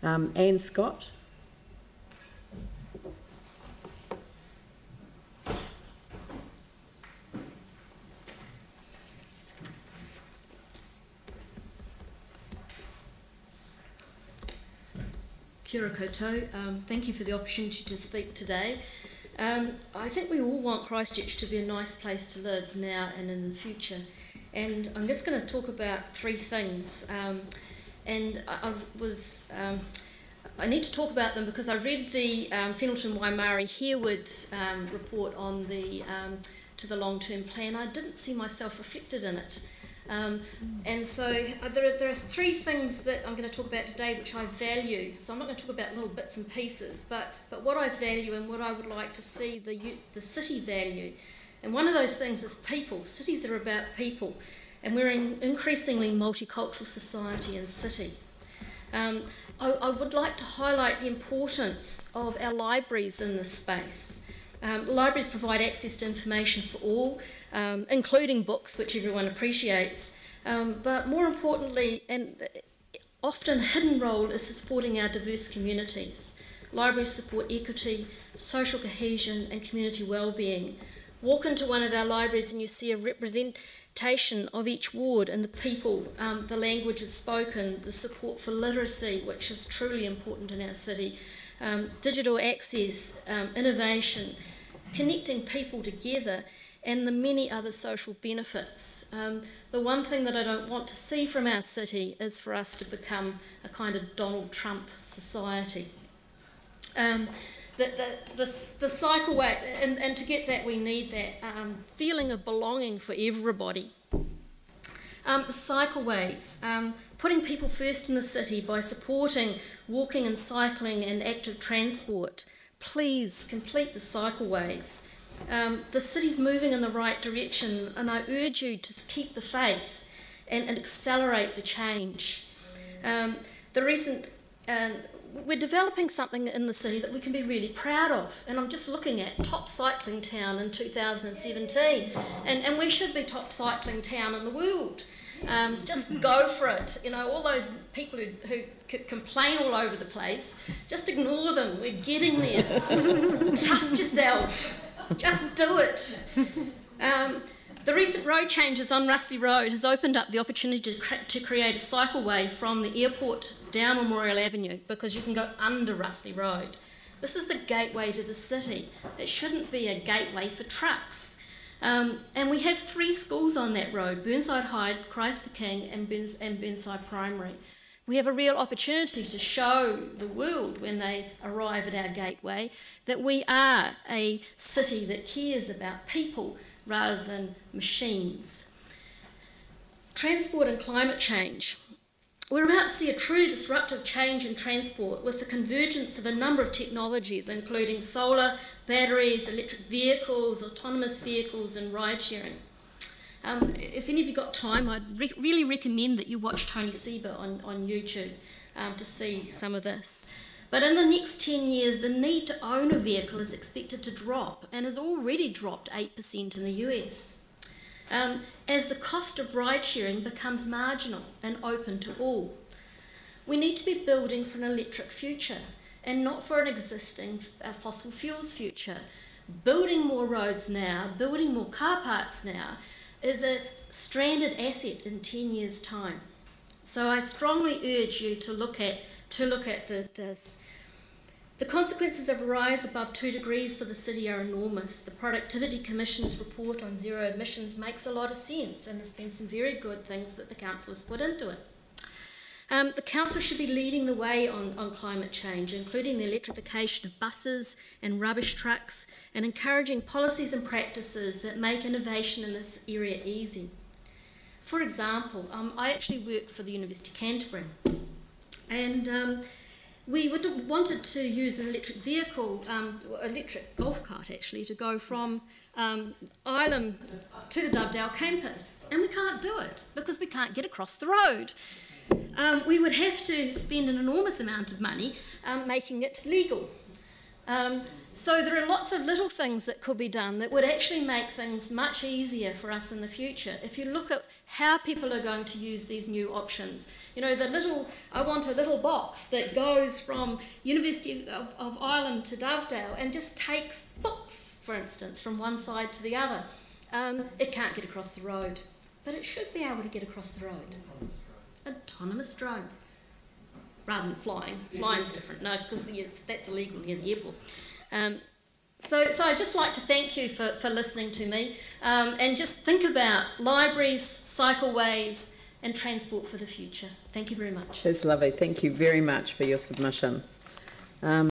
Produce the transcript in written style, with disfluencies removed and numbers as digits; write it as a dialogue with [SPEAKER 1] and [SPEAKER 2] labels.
[SPEAKER 1] Anne Scott.
[SPEAKER 2] Kia ora koutou. Thank you for the opportunity to speak today. I think we all want Christchurch to be a nice place to live now and in the future. And I'm just going to talk about three things. And I need to talk about them because I read the Whenelton Waimarie Hereward report on the to the long-term plan. I didn't see myself reflected in it. And so there are three things that I'm going to talk about today which I value. So I'm not going to talk about little bits and pieces, but what I value and what I would like to see the city value. And one of those things is people. Cities are about people. And we're an increasingly multicultural society and city. I would like to highlight the importance of our libraries in this space. Libraries provide access to information for all, including books, which everyone appreciates. But more importantly, and often a hidden role, is supporting our diverse communities. Libraries support equity, social cohesion and community well-being. Walk into one of our libraries and you see a representation of each ward and the people, the languages spoken, the support for literacy, which is truly important in our city, digital access, innovation, connecting people together, and the many other social benefits. The one thing that I don't want to see from our city is for us to become a kind of Donald Trump society. The cycleway, and to get that we need that feeling of belonging for everybody. The cycleways, putting people first in the city by supporting walking and cycling and active transport. Please complete the cycleways. The city's moving in the right direction, and I urge you to keep the faith and accelerate the change. We're developing something in the city that we can be really proud of, and I'm just looking at top cycling town in 2017, and we should be top cycling town in the world. Just go for it. You know, all those people who complain all over the place, just ignore them. We're getting there. Trust yourself. Just do it. The recent road changes on Rusty Road has opened up the opportunity to create a cycleway from the airport down Memorial Avenue, because you can go under Rusty Road. This is the gateway to the city. It shouldn't be a gateway for trucks. And we have 3 schools on that road: Burnside High, Christ the King and Burnside Primary. We have a real opportunity to show the world when they arrive at our gateway that we are a city that cares about people rather than machines. Transport and climate change. We're about to see a truly disruptive change in transport with the convergence of a number of technologies, including solar, batteries, electric vehicles, autonomous vehicles and ride-sharing. If any of you got time, I'd really recommend that you watch Tony Seba on YouTube to see some of this. But in the next 10 years, the need to own a vehicle is expected to drop, and has already dropped 8% in the US. As the cost of ride-sharing becomes marginal and open to all. We need to be building for an electric future and not for an existing fossil fuels future. Building more roads now, building more car parks now, is a stranded asset in 10 years' time. So I strongly urge you to look at this. The consequences of a rise above 2 degrees for the city are enormous. The Productivity Commission's report on zero emissions makes a lot of sense, and there's been some very good things that the council has put into it. The council should be leading the way on climate change, including the electrification of buses and rubbish trucks, and encouraging policies and practices that make innovation in this area easy. For example, I actually work for the University of Canterbury, and we wanted to use an electric vehicle, electric golf cart actually, to go from Ilam to the Dovedale campus, and we can't do it because we can't get across the road. We would have to spend an enormous amount of money making it legal. So there are lots of little things that could be done that would actually make things much easier for us in the future. If you look at how people are going to use these new options, you know, I want a little box that goes from University of Ireland to Dovedale and just takes books, for instance, from one side to the other. It can't get across the road, but it should be able to get across the road. Autonomous drone. Rather than flying. Flying's different, no, because that's illegal near the airport. So I'd just like to thank you for listening to me, and just think about libraries, cycleways and transport for the future. Thank you very much.
[SPEAKER 1] That's lovely. Thank you very much for your submission.